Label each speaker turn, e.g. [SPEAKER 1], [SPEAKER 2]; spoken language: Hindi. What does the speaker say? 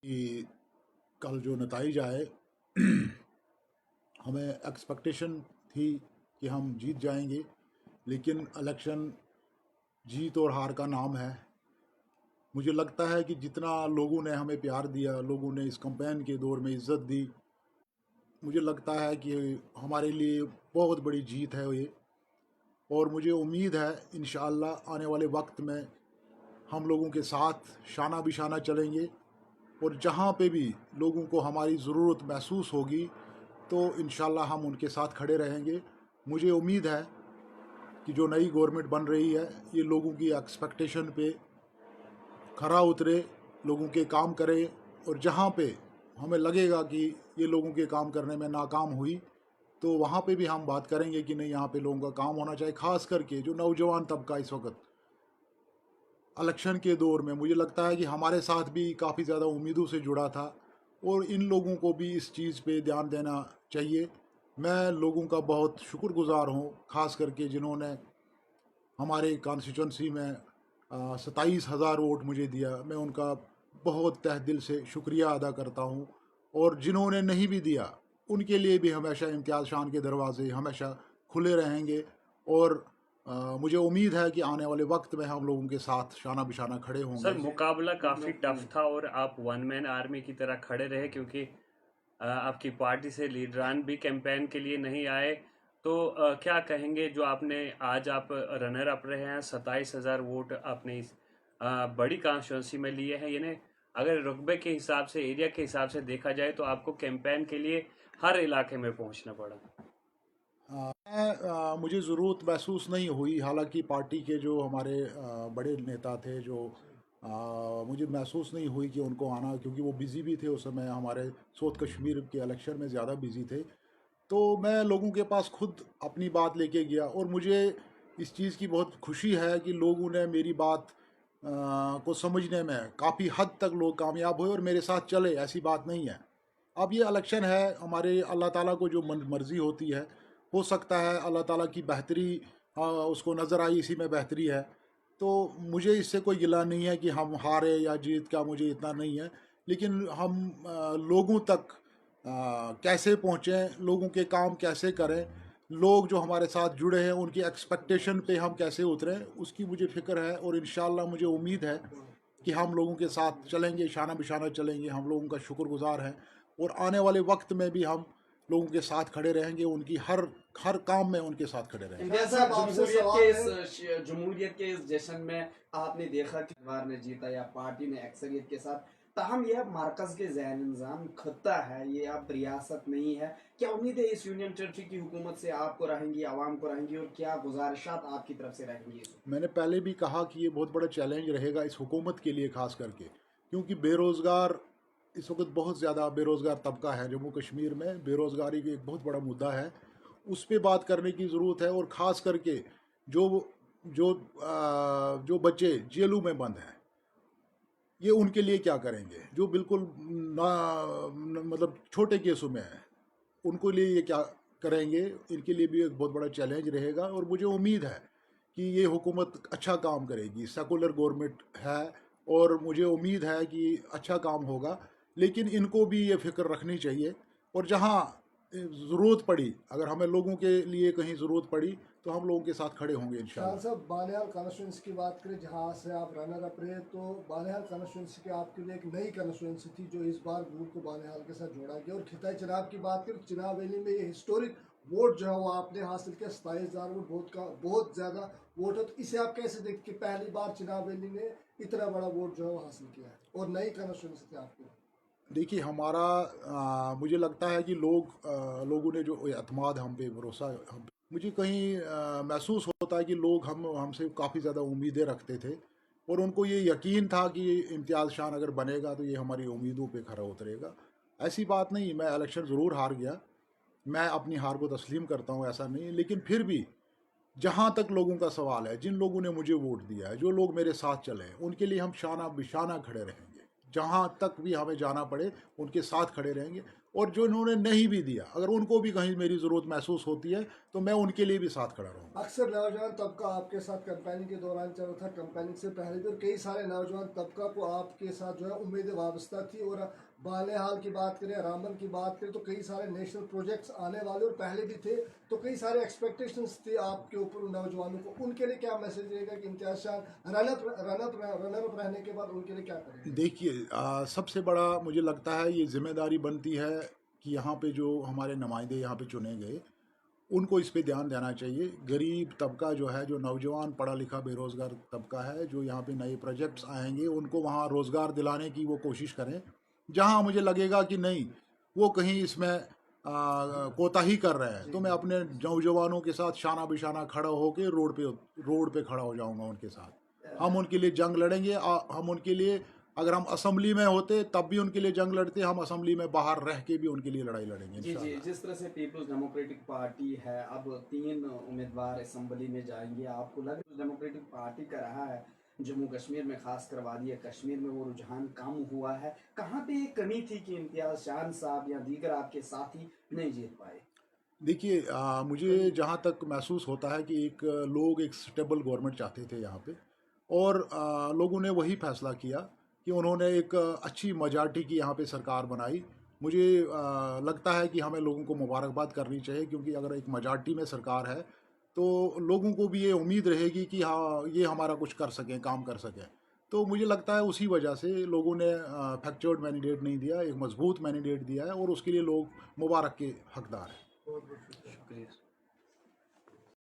[SPEAKER 1] कि कल जो नतीजा आए हमें एक्सपेक्टेशन थी कि हम जीत जाएंगे, लेकिन इलेक्शन जीत और हार का नाम है। मुझे लगता है कि जितना लोगों ने हमें प्यार दिया, लोगों ने इस कैंपेन के दौर में इज़्ज़त दी, मुझे लगता है कि हमारे लिए बहुत बड़ी जीत है ये। और मुझे उम्मीद है इंशाअल्लाह आने वाले वक्त में हम लोगों के साथ शाना बिशाना चलेंगे, और जहाँ पे भी लोगों को हमारी ज़रूरत महसूस होगी तो इंशाल्लाह हम उनके साथ खड़े रहेंगे। मुझे उम्मीद है कि जो नई गवर्नमेंट बन रही है ये लोगों की एक्सपेक्टेशन पे खरा उतरे, लोगों के काम करे, और जहाँ पे हमें लगेगा कि ये लोगों के काम करने में नाकाम हुई तो वहाँ पे भी हम बात करेंगे कि नहीं, यहाँ पे लोगों का काम होना चाहिए। ख़ास करके जो नौजवान तबका इस वक्त इलेक्शन के दौर में मुझे लगता है कि हमारे साथ भी काफ़ी ज़्यादा उम्मीदों से जुड़ा था, और इन लोगों को भी इस चीज़ पे ध्यान देना चाहिए। मैं लोगों का बहुत शुक्रगुजार हूँ, ख़ास करके जिन्होंने हमारे कॉन्स्टिट्यूंसी में 27,000 वोट मुझे दिया। मैं उनका बहुत तहे दिल से शुक्रिया अदा करता हूँ। और जिन्होंने नहीं भी दिया उनके लिए भी हमेशा इम्तियाज़ शान के दरवाजे हमेशा खुले रहेंगे। और मुझे उम्मीद है कि आने वाले वक्त में हम लोगों के साथ शाना बिशाना खड़े
[SPEAKER 2] सर,
[SPEAKER 1] होंगे।
[SPEAKER 2] मुकाबला काफी टफ था और आप वन मैन आर्मी की तरह खड़े रहे, क्योंकि आपकी पार्टी से लीडरान भी कैंपेन के लिए नहीं आए। तो क्या कहेंगे, जो आपने आज आप रनर अप रहे हैं, 27,000 वोट आपने इस बड़ी कॉन्स्टिट्यूंसी में लिए हैं, यानी अगर रुतबे के हिसाब से, एरिया के हिसाब से देखा जाए तो आपको कैंपेन के लिए हर इलाके में पहुंचना पड़ा।
[SPEAKER 1] मुझे ज़रूरत महसूस नहीं हुई, हालांकि पार्टी के जो हमारे बड़े नेता थे, जो मुझे महसूस नहीं हुई कि उनको आना, क्योंकि वो बिज़ी भी थे उस समय, हमारे साउथ कश्मीर के इलेक्शन में ज़्यादा बिज़ी थे। तो मैं लोगों के पास खुद अपनी बात लेके गया, और मुझे इस चीज़ की बहुत खुशी है कि लोगों ने मेरी बात को समझने में काफ़ी हद तक लोग कामयाब हुए और मेरे साथ चले। ऐसी बात नहीं है। अब ये इलेक्शन है, हमारे अल्लाह ताला को जो मर्ज़ी होती है, हो सकता है अल्लाह ताला की बेहतरी उसको नज़र आई, इसी में बेहतरी है। तो मुझे इससे कोई गिला नहीं है कि हम हारे या जीत का, मुझे इतना नहीं है। लेकिन हम लोगों तक कैसे पहुँचें, लोगों के काम कैसे करें, लोग जो हमारे साथ जुड़े हैं उनकी एक्सपेक्टेशन पे हम कैसे उतरें, उसकी मुझे फ़िक्र है। और इंशाल्लाह मुझे उम्मीद है कि हम लोगों के साथ चलेंगे, शाना बिशाना चलेंगे, हम लोगों का शुक्रगुजार हैं। और आने वाले वक्त में भी हम लोगों के साथ खड़े रहेंगे, उनकी हर हर काम में उनके साथ खड़े रहेंगे।
[SPEAKER 3] इम्तियाज साहब, जमहूरियत के इस जश्न में आपने देखा कि परिवार ने जीता या पार्टी ने अक्सरियत के साथ, ताहम यह मरकज के ज़ैन निज़ाम खत्ता है, ये अब रियासत नहीं है। क्या उम्मीद है इस यूनियन टेरिटरी की हुकूमत से आपको रहेंगी, आवाम को रहेंगी, और क्या गुजारिशात आपकी तरफ से रहेंगी?
[SPEAKER 1] मैंने पहले भी कहा कि ये बहुत बड़ा चैलेंज रहेगा इस हुकूमत के लिए, ख़ास करके क्योंकि बेरोज़गार इस वक्त बहुत ज़्यादा बेरोज़गार तबका है। जम्मू कश्मीर में बेरोज़गारी की एक बहुत बड़ा मुद्दा है, उस पर बात करने की ज़रूरत है। और ख़ास करके जो जो जो बच्चे जेलों में बंद हैं, ये उनके लिए क्या करेंगे, जो बिल्कुल मतलब छोटे केसों में हैं, उनको लिए ये क्या करेंगे। इनके लिए भी एक बहुत बड़ा चैलेंज रहेगा। और मुझे उम्मीद है कि ये हुकूमत अच्छा काम करेगी, सेकुलर गवर्नमेंट है, और मुझे उम्मीद है कि अच्छा काम होगा। लेकिन इनको भी ये फ़िक्र रखनी चाहिए, और जहाँ ज़रूरत पड़ी, अगर हमें लोगों के लिए कहीं ज़रूरत पड़ी तो हम लोगों के साथ खड़े होंगे
[SPEAKER 3] शाह
[SPEAKER 1] इंशाल्लाह।
[SPEAKER 3] साहब, बालियाल कॉन्स्टिट्यूंसी की बात करें जहाँ से आप रनर अप रहे, तो बालियाल कॉन्स्टिट्यूंसी की आपके लिए एक नई कॉन्स्टिट्यूंसी थी जो इस बार वोट को बालियाल के साथ जोड़ा गया। और खिताई चुनाव की बात करें, चुनाव वैली में ये हिस्टोरिक वोट जो है वो आपने हासिल किया, 27,000 वोट, बहुत ज़्यादा वोट है। तो इसे आप कैसे देखते कि पहली बार चुनाव वैली में इतना बड़ा वोट जो है वो हासिल किया है, और नई कॉन्स्टिट्यूंसी थी आपकी?
[SPEAKER 1] देखिए, हमारा मुझे लगता है कि लोगों ने जो एतमाद हम पे, भरोसा हम पे, मुझे कहीं महसूस होता है कि लोग हमसे काफ़ी ज़्यादा उम्मीदें रखते थे, और उनको ये यकीन था कि इम्तियाज़ शान अगर बनेगा तो ये हमारी उम्मीदों पे खरा उतरेगा। ऐसी बात नहीं, मैं इलेक्शन ज़रूर हार गया, मैं अपनी हार को तस्लीम करता हूँ, ऐसा नहीं। लेकिन फिर भी जहाँ तक लोगों का सवाल है, जिन लोगों ने मुझे वोट दिया है, जो लोग मेरे साथ चले हैं, उनके लिए हम शाना बिशाना खड़े रहेंगे। जहाँ तक भी हमें जाना पड़े उनके साथ खड़े रहेंगे। और जो इन्होंने नहीं भी दिया, अगर उनको भी कहीं मेरी ज़रूरत महसूस होती है तो मैं उनके लिए भी साथ खड़ा रहूँगा।
[SPEAKER 3] अक्सर नौजवान तबका आपके साथ कैंपेनिंग के दौरान चल रहा था, कैंपेनिंग से पहले भी, और कई सारे नौजवान तबका को आपके साथ जो है उम्मीदें वाबस्ता थी। और बालेहाल की बात करें, रामबन की बात करें, तो कई सारे नेशनल प्रोजेक्ट्स आने वाले और पहले भी थे, तो कई सारे एक्सपेक्टेशंस थे आपके ऊपर उन नौजवानों को। उनके लिए क्या मैसेज रहेगा कि इम्तियाज शाह रनर अप रहने के बाद उनके लिए क्या करेंगे?
[SPEAKER 1] देखिए, सबसे बड़ा मुझे लगता है ये जिम्मेदारी बनती है कि यहाँ पे जो हमारे नुमाइंदे यहाँ पे चुने गए उनको इस पे ध्यान देना चाहिए। गरीब तबका जो है, जो नौजवान पढ़ा लिखा बेरोज़गार तबका है, जो यहाँ पे नए प्रोजेक्ट्स आएंगे उनको वहाँ रोज़गार दिलाने की वो कोशिश करें। जहाँ मुझे लगेगा कि नहीं, वो कहीं इसमें कोताही कर रहे हैं, तो मैं अपने नौजवानों के साथ शाना बिशाना खड़ा होकर रोड पे खड़ा हो जाऊँगा उनके साथ। हम उनके लिए जंग लड़ेंगे। हम उनके लिए, अगर हम असेंबली में होते तब भी उनके लिए जंग लड़ते, हम असेंबली में बाहर रह के भी उनके लिए लड़ाई लड़ेंगे
[SPEAKER 4] जी जी,
[SPEAKER 1] इंशाल्लाह।
[SPEAKER 4] जिस तरह से पीपल्स डेमोक्रेटिक पार्टी है, अब 3 उम्मीदवार असेंबली में जाएंगे, आपको लग रहा है डेमोक्रेटिक पार्टी का रहा है जम्मू कश्मीर में, खास कर वादी कश्मीर में वो रुझान कम हुआ है, कहाँ पे एक कमी थी कि इम्तियाज शाह साहब या दीगर आपके साथी नहीं जीत पाए?
[SPEAKER 1] देखिए, मुझे जहाँ तक महसूस होता है कि लोग एक स्टेबल गवर्नमेंट चाहते थे यहाँ पे, और लोगों ने वही फैसला किया कि उन्होंने एक अच्छी मेजॉरिटी की यहाँ पे सरकार बनाई। मुझे लगता है कि हमें लोगों को मुबारकबाद करनी चाहिए, क्योंकि अगर एक मेजॉरिटी में सरकार है तो लोगों को भी ये उम्मीद रहेगी कि हाँ, ये हमारा कुछ कर सकें, काम कर सकें। तो मुझे लगता है उसी वजह से लोगों ने फ्रैक्चर्ड मैंडेट नहीं दिया, एक मजबूत मैंडेट दिया है, और उसके लिए लोग मुबारक के हकदार हैं।
[SPEAKER 3] बहुत बहुत शुक्रिया।
[SPEAKER 2] शुक्रिया।